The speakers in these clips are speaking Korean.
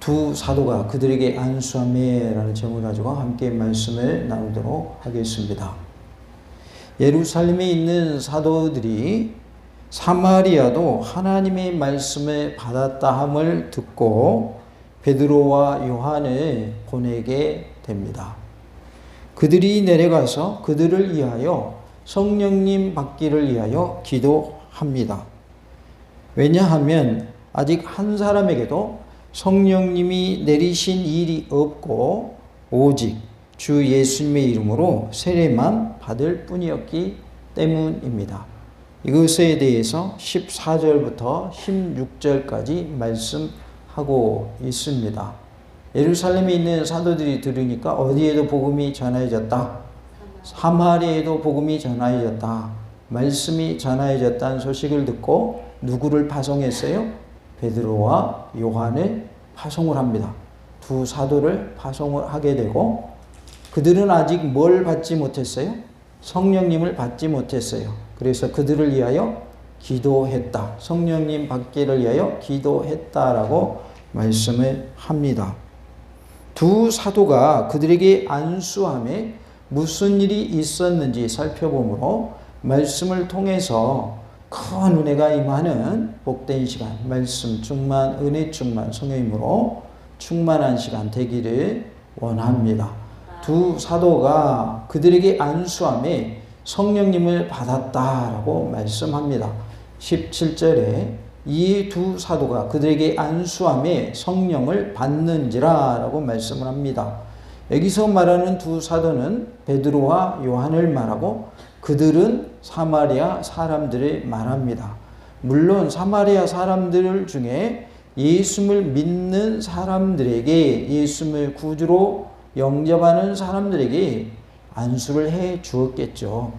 두 사도가 그들에게 안수하매라는 제목을 가지고 함께 말씀을 나누도록 하겠습니다. 예루살렘에 있는 사도들이 사마리아도 하나님의 말씀을 받았다 함을 듣고 베드로와 요한을 보내게 됩니다. 그들이 내려가서 그들을 위하여 성령님 받기를 위하여 기도합니다. 왜냐하면 아직 한 사람에게도 성령님이 내리신 일이 없고 오직 주 예수님의 이름으로 세례만 받을 뿐이었기 때문입니다. 이것에 대해서 14절부터 16절까지 말씀하고 있습니다. 예루살렘에 있는 사도들이 들으니까 어디에도 복음이 전해졌다. 사마리아에도 복음이 전해졌다. 말씀이 전해졌다는 소식을 듣고 누구를 파송했어요? 베드로와 요한을 파송을 합니다. 두 사도를 파송을 하게 되고 그들은 아직 뭘 받지 못했어요? 성령님을 받지 못했어요. 그래서 그들을 위하여 기도했다. 성령님 받기를 위하여 기도했다라고 말씀을 합니다. 두 사도가 그들에게 안수함에 무슨 일이 있었는지 살펴보므로 말씀을 통해서 큰 은혜가 임하는 복된 시간, 말씀 충만, 은혜 충만, 성령님으로 충만한 시간 되기를 원합니다. 두 사도가 그들에게 안수함에 성령님을 받았다라고 말씀합니다. 17절에 이 두 사도가 그들에게 안수함에 성령을 받는지라 라고 말씀을 합니다. 여기서 말하는 두 사도는 베드로와 요한을 말하고 그들은 사마리아 사람들을 말합니다. 물론 사마리아 사람들 중에 예수를 믿는 사람들에게, 예수를 구주로 영접하는 사람들에게 안수를 해 주었겠죠.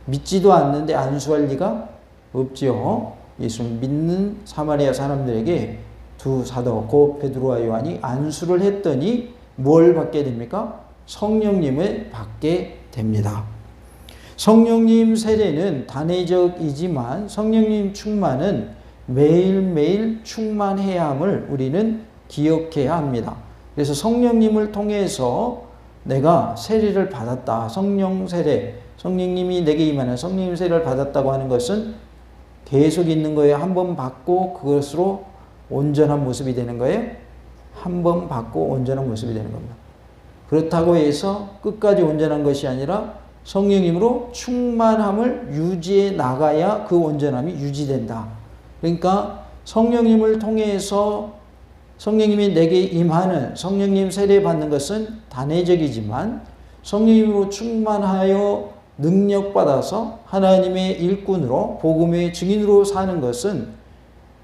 믿지도 않는데 안수할 리가 없죠. 예수를 믿는 사마리아 사람들에게 두 사도 곧 베드로와 요한이 안수를 했더니 뭘 받게 됩니까? 성령님을 받게 됩니다. 성령님 세례는 단회적이지만 성령님 충만은 매일매일 충만해야 함을 우리는 기억해야 합니다. 그래서 성령님을 통해서 내가 세례를 받았다. 성령 세례, 성령님이 내게 임하는 성령 세례를 받았다고 하는 것은 계속 있는 거예요. 한 번 받고 그것으로 온전한 모습이 되는 거예요. 한 번 받고 온전한 모습이 되는 겁니다. 그렇다고 해서 끝까지 온전한 것이 아니라 성령님으로 충만함을 유지해 나가야 그 온전함이 유지된다. 그러니까 성령님을 통해서 성령님이 내게 임하는 성령님 세례 받는 것은 단회적이지만 성령님으로 충만하여 능력받아서 하나님의 일꾼으로 복음의 증인으로 사는 것은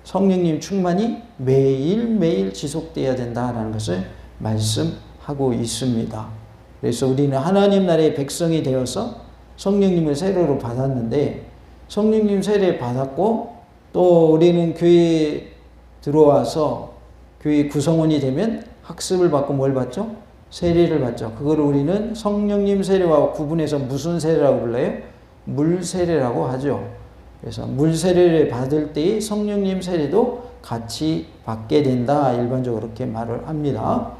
성령님 충만이 매일매일 지속되어야 된다는 것을 말씀하고 있습니다. 그래서 우리는 하나님 나라의 백성이 되어서 성령님을 세례로 받았는데 성령님 세례 받았고 또 우리는 교회에 들어와서 교회 구성원이 되면 학습을 받고 뭘 받죠? 세례를 받죠. 그걸 우리는 성령님 세례와 구분해서 무슨 세례라고 불러요? 물 세례라고 하죠. 그래서 물 세례를 받을 때의 성령님 세례도 같이 받게 된다. 일반적으로 그렇게 말을 합니다.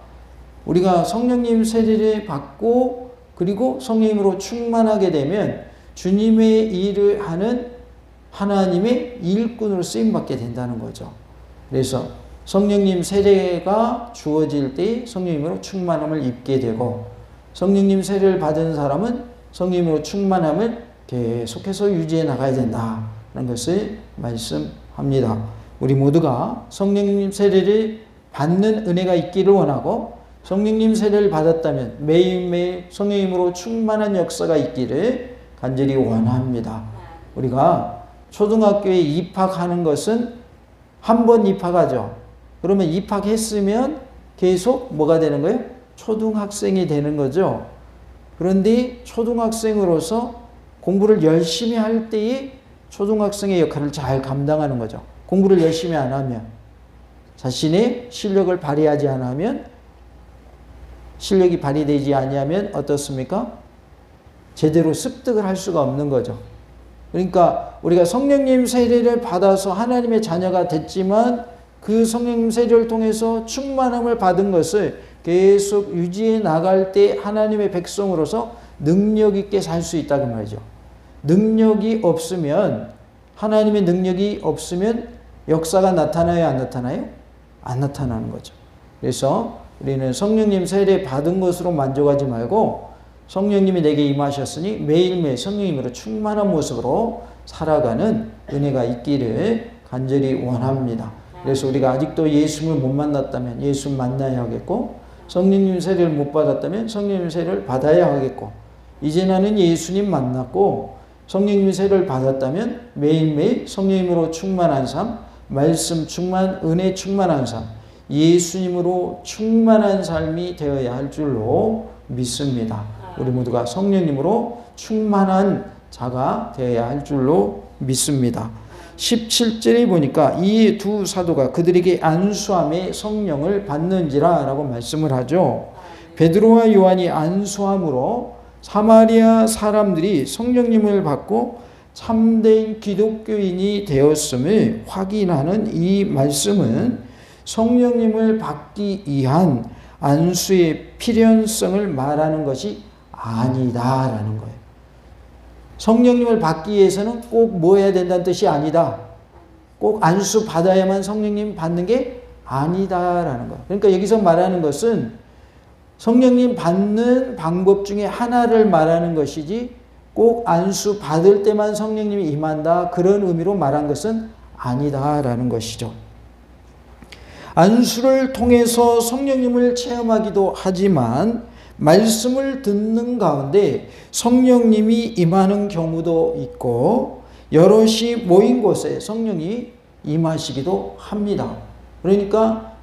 우리가 성령님 세례를 받고 그리고 성령님으로 충만하게 되면 주님의 일을 하는 하나님의 일꾼으로 쓰임받게 된다는 거죠. 그래서 성령님 세례가 주어질 때 성령님으로 충만함을 입게 되고 성령님 세례를 받은 사람은 성령님으로 충만함을 계속해서 유지해 나가야 된다는 것을 말씀합니다. 우리 모두가 성령님 세례를 받는 은혜가 있기를 원하고 성령님 세례를 받았다면 매일매일 성령님으로 충만한 역사가 있기를 간절히 원합니다. 우리가 초등학교에 입학하는 것은 한 번 입학하죠. 그러면 입학했으면 계속 뭐가 되는 거예요? 초등학생이 되는 거죠. 그런데 초등학생으로서 공부를 열심히 할 때에 초등학생의 역할을 잘 감당하는 거죠. 공부를 열심히 안 하면, 자신의 실력을 발휘하지 않으면, 실력이 발휘되지 아니하면 어떻습니까? 제대로 습득을 할 수가 없는 거죠. 그러니까 우리가 성령님 세례를 받아서 하나님의 자녀가 됐지만 그 성령님 세례를 통해서 충만함을 받은 것을 계속 유지해 나갈 때 하나님의 백성으로서 능력 있게 살 수 있다 그 말이죠. 능력이 없으면, 하나님의 능력이 없으면 역사가 나타나요, 안 나타나요? 안 나타나는 거죠. 그래서 우리는 성령님 세례 받은 것으로 만족하지 말고 성령님이 내게 임하셨으니 매일매일 성령님으로 충만한 모습으로 살아가는 은혜가 있기를 간절히 원합니다. 그래서 우리가 아직도 예수님을 못 만났다면 예수 만나야 하겠고, 성령님 세례를 못 받았다면 성령님 세례를 받아야 하겠고, 이제 나는 예수님 만났고 성령님 세례를 받았다면 매일매일 성령님으로 충만한 삶, 말씀 충만, 은혜 충만한 삶, 예수님으로 충만한 삶이 되어야 할 줄로 믿습니다. 우리 모두가 성령님으로 충만한 자가 되어야 할 줄로 믿습니다. 17절에 보니까 이 두 사도가 그들에게 안수함에 성령을 받는지라 라고 말씀을 하죠. 베드로와 요한이 안수함으로 사마리아 사람들이 성령님을 받고 참된 기독교인이 되었음을 확인하는 이 말씀은 성령님을 받기 위한 안수의 필연성을 말하는 것이 아니다라는 거예요. 성령님을 받기 위해서는 꼭 뭐 해야 된다는 뜻이 아니다. 꼭 안수 받아야만 성령님 받는 게 아니다라는 거예요. 그러니까 여기서 말하는 것은 성령님 받는 방법 중에 하나를 말하는 것이지 꼭 안수 받을 때만 성령님이 임한다, 그런 의미로 말한 것은 아니다라는 것이죠. 안수를 통해서 성령님을 체험하기도 하지만 말씀을 듣는 가운데 성령님이 임하는 경우도 있고 여럿이 모인 곳에 성령이 임하시기도 합니다. 그러니까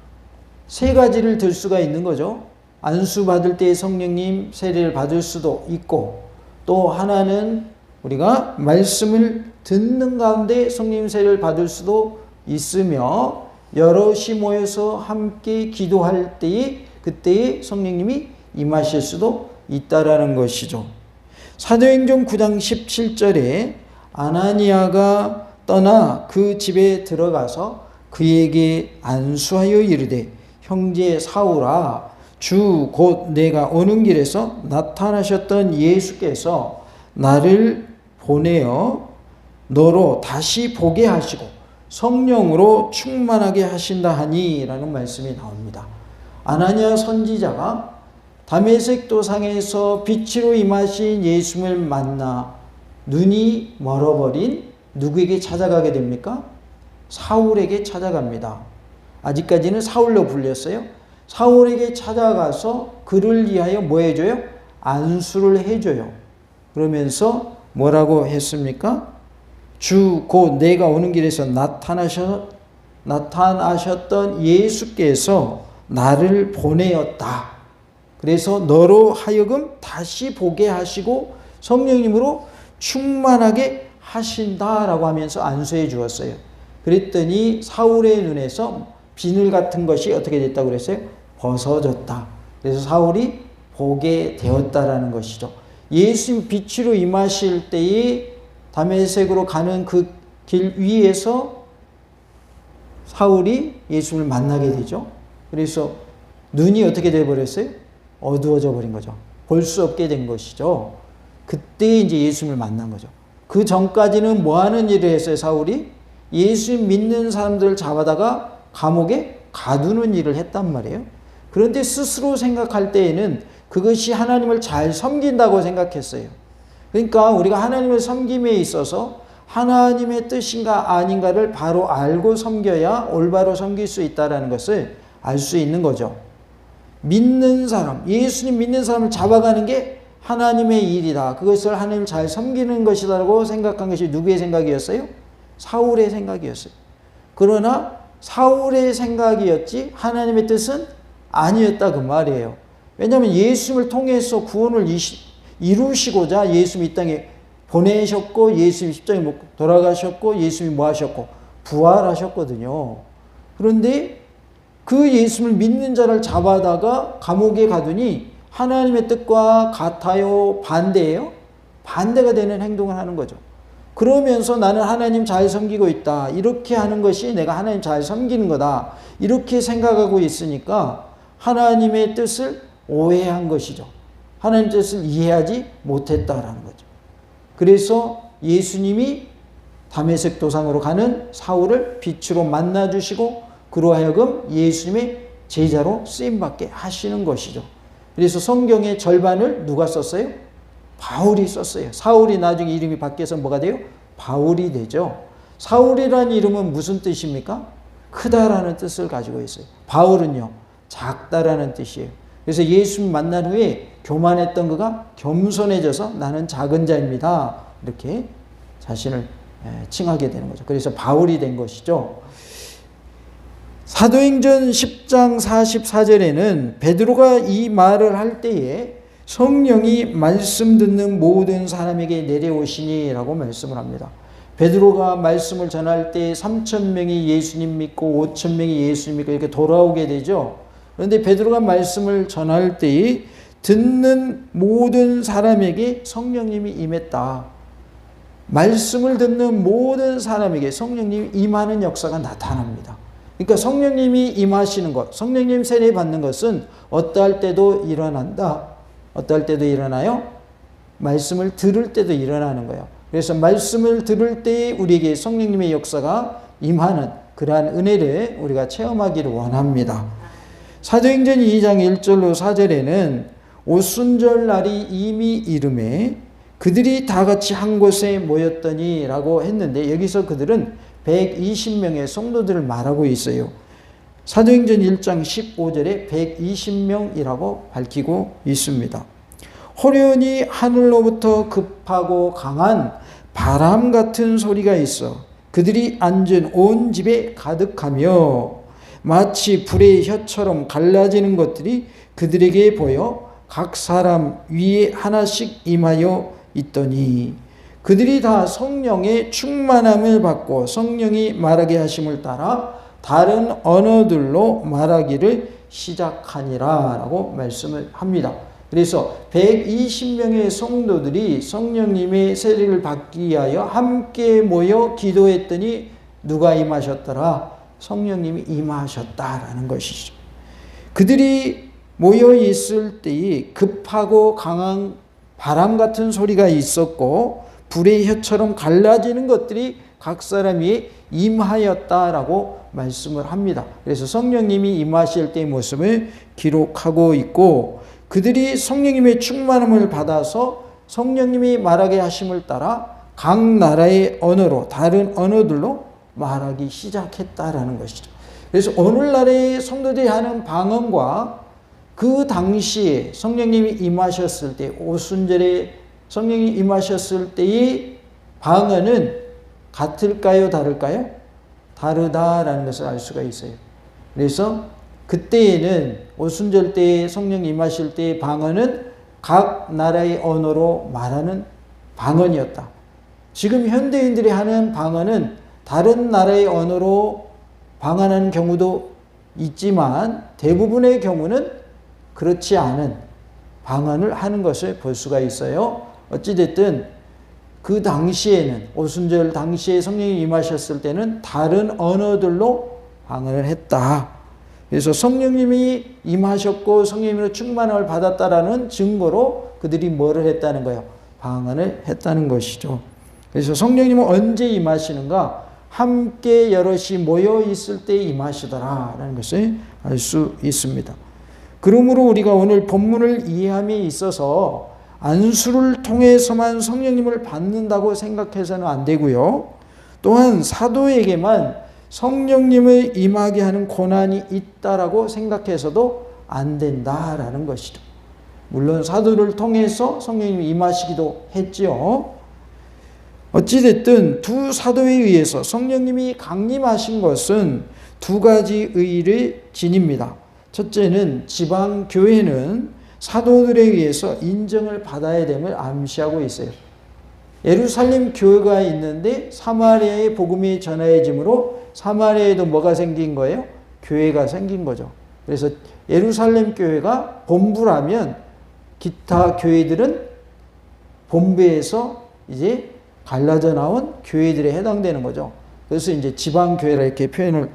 세 가지를 들 수가 있는 거죠. 안수 받을 때 성령님 세례를 받을 수도 있고, 또 하나는 우리가 말씀을 듣는 가운데 성령 세례를 받을 수도 있으며, 여럿이 모여서 함께 기도할 때에 그때에 성령님이 임하실 수도 있다라는 것이죠. 사도행전 9장 17절에 아나니아가 떠나 그 집에 들어가서 그에게 안수하여 이르되, 형제 사울아, 주 곧 내가 오는 길에서 나타나셨던 예수께서 나를 보내어 너로 다시 보게 하시고 성령으로 충만하게 하신다 하니 라는 말씀이 나옵니다. 아나니아 선지자가 다메섹 도상에서 빛으로 임하신 예수님을 만나 눈이 멀어버린 누구에게 찾아가게 됩니까? 사울에게 찾아갑니다. 아직까지는 사울로 불렸어요. 사울에게 찾아가서 그를 위하여 뭐 해줘요? 안수를 해줘요. 그러면서 뭐라고 했습니까? 주 곧 내가 오는 길에서 나타나셨던 예수께서 나를 보내었다. 그래서 너로 하여금 다시 보게 하시고 성령님으로 충만하게 하신다라고 하면서 안수해 주었어요. 그랬더니 사울의 눈에서 비늘 같은 것이 어떻게 됐다고 그랬어요? 벗어졌다. 그래서 사울이 보게 되었다라는 것이죠. 예수님 빛으로 임하실 때에 다메섹으로 가는 그 길 위에서 사울이 예수님을 만나게 되죠. 그래서 눈이 어떻게 되어버렸어요? 어두워져 버린 거죠. 볼 수 없게 된 것이죠. 그때 이제 예수님을 만난 거죠. 그 전까지는 뭐 하는 일을 했어요, 사울이? 예수님 믿는 사람들을 잡아다가 감옥에 가두는 일을 했단 말이에요. 그런데 스스로 생각할 때에는 그것이 하나님을 잘 섬긴다고 생각했어요. 그러니까 우리가 하나님을 섬김에 있어서 하나님의 뜻인가 아닌가를 바로 알고 섬겨야 올바로 섬길 수 있다는 것을 알 수 있는 거죠. 믿는 사람, 예수님 믿는 사람을 잡아가는 게 하나님의 일이다. 그것을 하나님을 잘 섬기는 것이라고 생각한 것이 누구의 생각이었어요? 사울의 생각이었어요. 그러나 사울의 생각이었지 하나님의 뜻은 아니었다 그 말이에요. 왜냐하면 예수님을 통해서 구원을 이루시고자 예수님이 이 땅에 보내셨고, 예수님이 십자가에 못 돌아가셨고, 예수님이 뭐 하셨고 부활하셨거든요. 그런데 그 예수님을 믿는 자를 잡아다가 감옥에 가두니 하나님의 뜻과 같아요? 반대예요? 반대가 되는 행동을 하는 거죠. 그러면서 나는 하나님 잘 섬기고 있다. 이렇게 하는 것이 내가 하나님 잘 섬기는 거다. 이렇게 생각하고 있으니까 하나님의 뜻을 오해한 것이죠. 하나님 뜻을 이해하지 못했다라는 거죠. 그래서 예수님이 다메섹 도상으로 가는 사울을 빛으로 만나주시고 그로 하여금 예수님의 제자로 쓰임받게 하시는 것이죠. 그래서 성경의 절반을 누가 썼어요? 바울이 썼어요. 사울이 나중에 이름이 바뀌어서 뭐가 돼요? 바울이 되죠. 사울이라는 이름은 무슨 뜻입니까? 크다라는 뜻을 가지고 있어요. 바울은요, 작다라는 뜻이에요. 그래서 예수님 만난 후에 교만했던 그가 겸손해져서 나는 작은 자입니다. 이렇게 자신을 칭하게 되는 거죠. 그래서 바울이 된 것이죠. 사도행전 10장 44절에는 베드로가 이 말을 할 때에 성령이 말씀 듣는 모든 사람에게 내려오시니 라고 말씀을 합니다. 베드로가 말씀을 전할 때 3,000명이 예수님 믿고 5,000명이 예수님 믿고 이렇게 돌아오게 되죠. 그런데 베드로가 말씀을 전할 때에 듣는 모든 사람에게 성령님이 임했다. 말씀을 듣는 모든 사람에게 성령님이 임하는 역사가 나타납니다. 그러니까 성령님이 임하시는 것, 성령님 세례 받는 것은 어떠할 때도 일어난다. 어떠할 때도 일어나요? 말씀을 들을 때도 일어나는 거예요. 그래서 말씀을 들을 때 우리에게 성령님의 역사가 임하는 그러한 은혜를 우리가 체험하기를 원합니다. 사도행전 2장 1절로 4절에는 오순절 날이 이미 이름에 그들이 다 같이 한 곳에 모였더니 라고 했는데 여기서 그들은 120명의 성도들을 말하고 있어요. 사도행전 1장 15절에 120명이라고 밝히고 있습니다. 호련히 하늘로부터 급하고 강한 바람 같은 소리가 있어 그들이 앉은 온 집에 가득하며 마치 불의 혀처럼 갈라지는 것들이 그들에게 보여 각 사람 위에 하나씩 임하여 있더니 그들이 다 성령의 충만함을 받고 성령이 말하게 하심을 따라 다른 언어들로 말하기를 시작하니라 라고 말씀을 합니다. 그래서 120명의 성도들이 성령님의 세례를 받기 위하여 함께 모여 기도했더니 누가 임하셨더라? 성령님이 임하셨다라는 것이죠. 그들이 모여 있을 때에 급하고 강한 바람 같은 소리가 있었고 불의 혀처럼 갈라지는 것들이 각 사람 위에 임하였다라고 말씀을 합니다. 그래서 성령님이 임하실 때의 모습을 기록하고 있고 그들이 성령님의 충만함을 받아서 성령님이 말하게 하심을 따라 각 나라의 언어로 다른 언어들로 말하기 시작했다라는 것이죠. 그래서 오늘날의 성도들이 하는 방언과 그 당시에 성령님이 임하셨을 때 오순절에 성령이 임하셨을 때의 방언은 같을까요? 다를까요? 다르다라는 것을 알 수가 있어요. 그래서 그때에는 오순절 때에 성령이 임하실 때의 방언은 각 나라의 언어로 말하는 방언이었다. 지금 현대인들이 하는 방언은 다른 나라의 언어로 방언하는 경우도 있지만 대부분의 경우는 그렇지 않은 방언을 하는 것을 볼 수가 있어요. 어찌됐든 그 당시에는 오순절 당시에 성령이 임하셨을 때는 다른 언어들로 방언을 했다. 그래서 성령님이 임하셨고 성령님으로 충만함을 받았다라는 증거로 그들이 뭐를 했다는 거예요? 방언을 했다는 것이죠. 그래서 성령님은 언제 임하시는가? 함께 여럿이 모여 있을 때 임하시더라라는 것을 알 수 있습니다. 그러므로 우리가 오늘 본문을 이해함에 있어서 안수를 통해서만 성령님을 받는다고 생각해서는 안 되고요. 또한 사도에게만 성령님을 임하게 하는 고난이 있다라고 생각해서도 안 된다라는 것이죠. 물론 사도를 통해서 성령님이 임하시기도 했죠. 어찌됐든 두 사도에 의해서 성령님이 강림하신 것은 두 가지 의의를 지닙니다. 첫째는 지방 교회는 사도들에 의해서 인정을 받아야 됨을 암시하고 있어요. 예루살렘 교회가 있는데 사마리아에 복음이 전해짐으로 사마리아에도 뭐가 생긴 거예요? 교회가 생긴 거죠. 그래서 예루살렘 교회가 본부라면 기타 교회들은 본부에서 이제 갈라져 나온 교회들에 해당되는 거죠. 그래서 이제 지방교회라 이렇게 표현을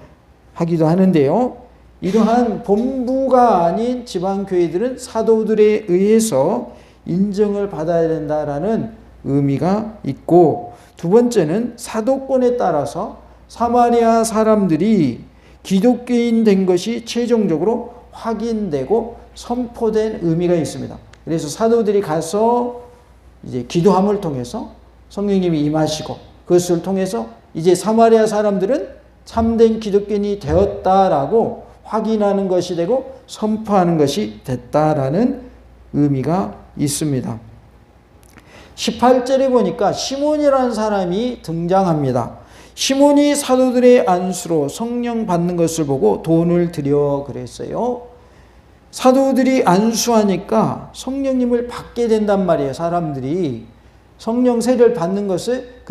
하기도 하는데요. 이러한 본부가 아닌 지방교회들은 사도들에 의해서 인정을 받아야 된다라는 의미가 있고, 두 번째는 사도권에 따라서 사마리아 사람들이 기독교인 된 것이 최종적으로 확인되고 선포된 의미가 있습니다. 그래서 사도들이 가서 이제 기도함을 통해서 성령님이 임하시고, 그것을 통해서 이제 사마리아 사람들은 참된 기독교인이 되었다라고 확인하는 것이 되고 선포하는 것이 됐다라는 의미가 있습니다. 18절에 보니까 시몬이라는 사람이 등장합니다. 시몬이 사도들의 안수로 성령 받는 것을 보고 돈을 드려 그랬어요. 사도들이 안수하니까 성령님을 받게 된단 말이에요. 사람들이 성령 세례를 받는 것을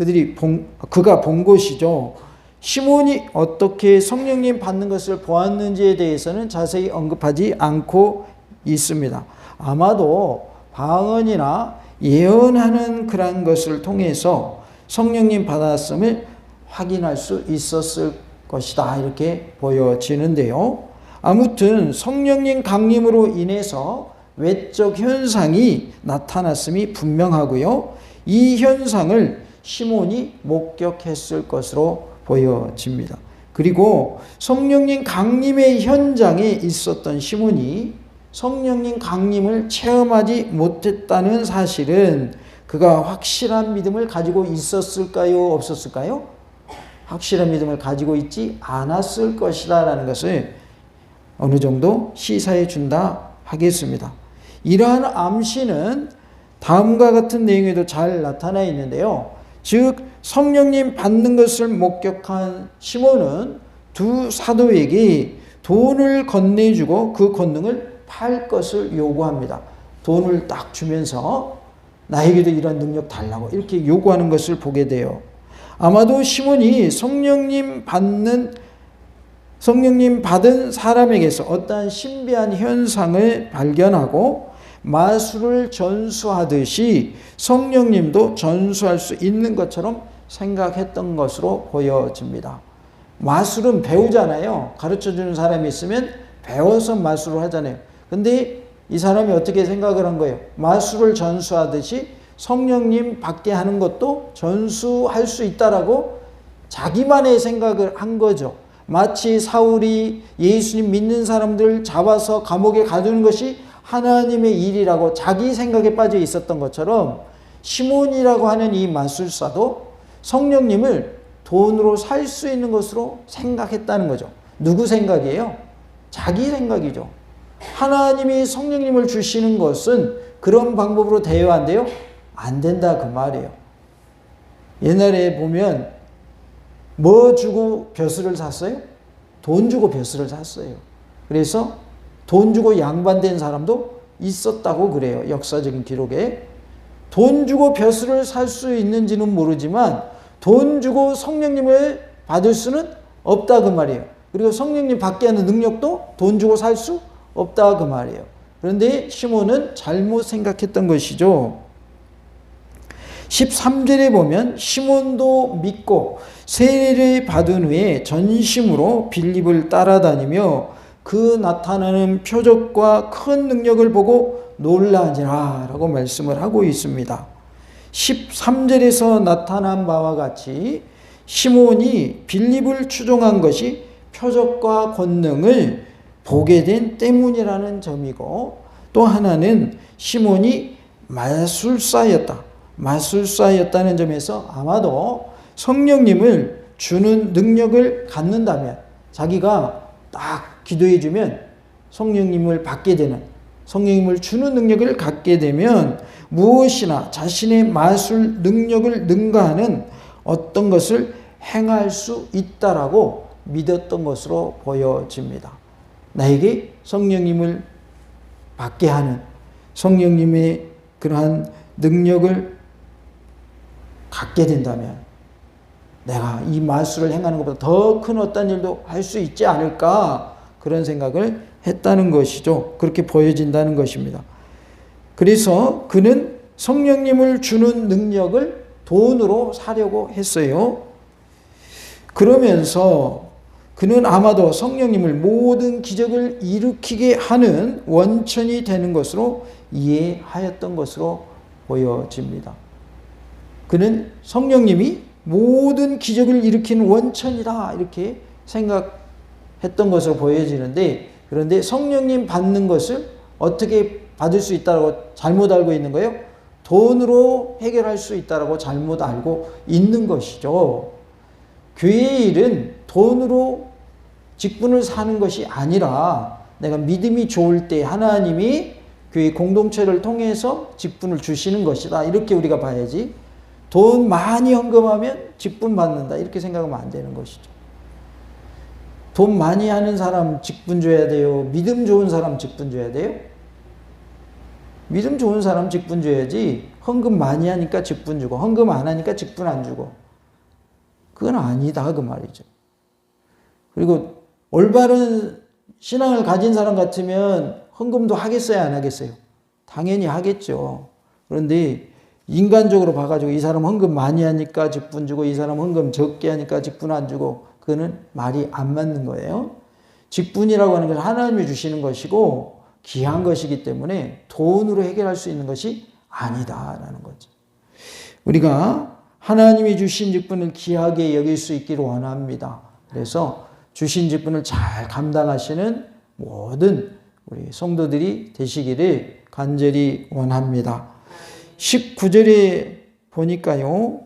그가 본 것이죠. 시몬이 어떻게 성령님 받는 것을 보았는지에 대해서는 자세히 언급하지 않고 있습니다. 아마도 방언이나 예언하는 그런 것을 통해서 성령님 받았음을 확인할 수 있었을 것이다, 이렇게 보여지는데요. 아무튼 성령님 강림으로 인해서 외적 현상이 나타났음이 분명하고요. 이 현상을 시몬이 목격했을 것으로 보여집니다. 그리고 성령님 강림의 현장에 있었던 시몬이 성령님 강림을 체험하지 못했다는 사실은 그가 확실한 믿음을 가지고 있었을까요? 없었을까요? 확실한 믿음을 가지고 있지 않았을 것이다 라는 것을 어느 정도 시사해 준다 하겠습니다. 이러한 암시는 다음과 같은 내용에도 잘 나타나 있는데요. 즉 성령님 받는 것을 목격한 시몬은 두 사도에게 돈을 건네주고 그 권능을 팔 것을 요구합니다. 돈을 딱 주면서 나에게도 이런 능력 달라고 이렇게 요구하는 것을 보게 돼요. 아마도 시몬이 성령님 받은 사람에게서 어떠한 신비한 현상을 발견하고 마술을 전수하듯이 성령님도 전수할 수 있는 것처럼 생각했던 것으로 보여집니다. 마술은 배우잖아요. 가르쳐주는 사람이 있으면 배워서 마술을 하잖아요. 근데 이 사람이 어떻게 생각을 한 거예요? 마술을 전수하듯이 성령님 받게 하는 것도 전수할 수 있다라고 자기만의 생각을 한 거죠. 마치 사울이 예수님 믿는 사람들 잡아서 감옥에 가두는 것이 하나님의 일이라고 자기 생각에 빠져 있었던 것처럼 시몬이라고 하는 이 마술사도 성령님을 돈으로 살 수 있는 것으로 생각했다는 거죠. 누구 생각이에요? 자기 생각이죠. 하나님이 성령님을 주시는 것은 그런 방법으로 되어야 한대요? 안 된다 그 말이에요. 옛날에 보면 뭐 주고 벼슬을 샀어요? 돈 주고 벼슬을 샀어요. 그래서 돈 주고 양반된 사람도 있었다고 그래요. 역사적인 기록에. 돈 주고 벼슬을 살 수 있는지는 모르지만 돈 주고 성령님을 받을 수는 없다 그 말이에요. 그리고 성령님 받게 하는 능력도 돈 주고 살 수 없다 그 말이에요. 그런데 시몬은 잘못 생각했던 것이죠. 13절에 보면 시몬도 믿고 세례를 받은 후에 전심으로 빌립을 따라다니며 그 나타나는 표적과 큰 능력을 보고 놀라니라 라고 말씀을 하고 있습니다. 13절에서 나타난 바와 같이 시몬이 빌립을 추종한 것이 표적과 권능을 보게 된 때문이라는 점이고, 또 하나는 시몬이 마술사였다는 점에서 아마도 성령님을 주는 능력을 갖는다면, 자기가 딱 기도해주면 성령님을 받게 되는, 성령님을 주는 능력을 갖게 되면 무엇이나 자신의 마술 능력을 능가하는 어떤 것을 행할 수 있다라고 믿었던 것으로 보여집니다. 나에게 성령님을 받게 하는, 성령님의 그러한 능력을 갖게 된다면 내가 이 마술을 행하는 것보다 더 큰 어떤 일도 할 수 있지 않을까, 그런 생각을 했다는 것이죠. 그렇게 보여진다는 것입니다. 그래서 그는 성령님을 주는 능력을 돈으로 사려고 했어요. 그러면서 그는 아마도 성령님을 모든 기적을 일으키게 하는 원천이 되는 것으로 이해하였던 것으로 보여집니다. 그는 성령님이 모든 기적을 일으키는 원천이다 이렇게 생각했던 것으로 보여지는데, 그런데 성령님 받는 것을 어떻게 받을 수 있다고 잘못 알고 있는 거예요? 돈으로 해결할 수 있다고 잘못 알고 있는 것이죠. 교회의 일은 돈으로 직분을 사는 것이 아니라 내가 믿음이 좋을 때 하나님이 교회 공동체를 통해서 직분을 주시는 것이다 이렇게 우리가 봐야지, 돈 많이 헌금하면 직분 받는다 이렇게 생각하면 안 되는 것이죠. 돈 많이 하는 사람 직분 줘야 돼요? 믿음 좋은 사람 직분 줘야 돼요? 믿음 좋은 사람 직분 줘야지, 헌금 많이 하니까 직분 주고 헌금 안 하니까 직분 안 주고 그건 아니다 그 말이죠. 그리고 올바른 신앙을 가진 사람 같으면 헌금도 하겠어요 안 하겠어요? 당연히 하겠죠. 그런데 인간적으로 봐가지고 이 사람 헌금 많이 하니까 직분 주고 이 사람 헌금 적게 하니까 직분 안 주고 그거는 말이 안 맞는 거예요. 직분이라고 하는 것은 하나님이 주시는 것이고 귀한 것이기 때문에 돈으로 해결할 수 있는 것이 아니다라는 거죠. 우리가 하나님이 주신 직분을 귀하게 여길 수 있기를 원합니다. 그래서 주신 직분을 잘 감당하시는 모든 우리 성도들이 되시기를 간절히 원합니다. 19절에 보니까요.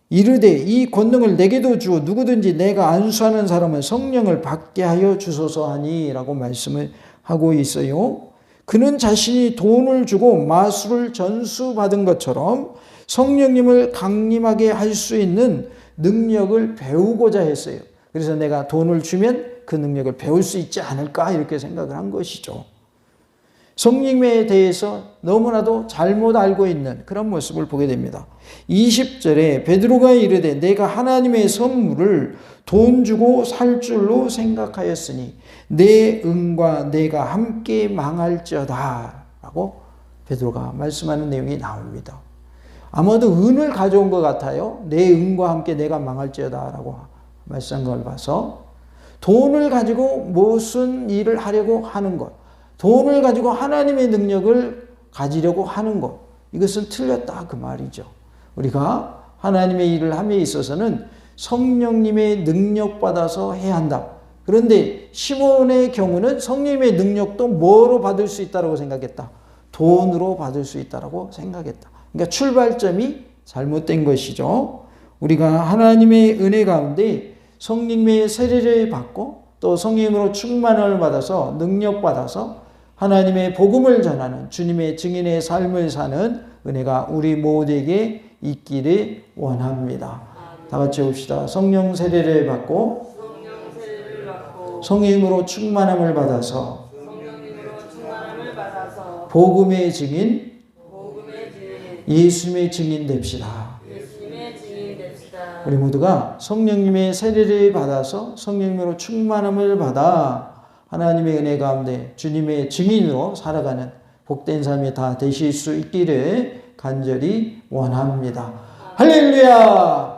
이르되 이 권능을 내게도 주어 누구든지 내가 안수하는 사람은 성령을 받게 하여 주소서 하니 라고 말씀을 하고 있어요. 그는 자신이 돈을 주고 마술을 전수받은 것처럼 성령님을 강림하게 할 수 있는 능력을 배우고자 했어요. 그래서 내가 돈을 주면 그 능력을 배울 수 있지 않을까 이렇게 생각을 한 것이죠. 성령님에 대해서 너무나도 잘못 알고 있는 그런 모습을 보게 됩니다. 20절에 베드로가 이르되 내가 하나님의 선물을 돈 주고 살 줄로 생각하였으니 내 은과 내가 함께 망할지어다 라고 베드로가 말씀하는 내용이 나옵니다. 아마도 은을 가져온 것 같아요. 내 은과 함께 내가 망할지어다 라고 말씀한 걸 봐서 돈을 가지고 무슨 일을 하려고 하는 것, 돈을 가지고 하나님의 능력을 가지려고 하는 것, 이것은 틀렸다 그 말이죠. 우리가 하나님의 일을 함에 있어서는 성령님의 능력 받아서 해야 한다. 그런데 시몬의 경우는 성령님의 능력도 뭐로 받을 수 있다고 생각했다? 돈으로 받을 수 있다고 생각했다. 그러니까 출발점이 잘못된 것이죠. 우리가 하나님의 은혜 가운데 성령님의 세례를 받고 또 성령으로 충만을 받아서 능력 받아서 하나님의 복음을 전하는 주님의 증인의 삶을 사는 은혜가 우리 모두에게 있기를 원합니다. 다 같이 봅시다. 성령 세례를 받고 성령으로 충만함을 받아서 복음의 증인 예수님의 증인 됩시다. 우리 모두가 성령님의 세례를 받아서 성령으로 충만함을 받아 하나님의 은혜 가운데 주님의 증인으로 살아가는 복된 삶이 다 되실 수 있기를 간절히 원합니다. 할렐루야!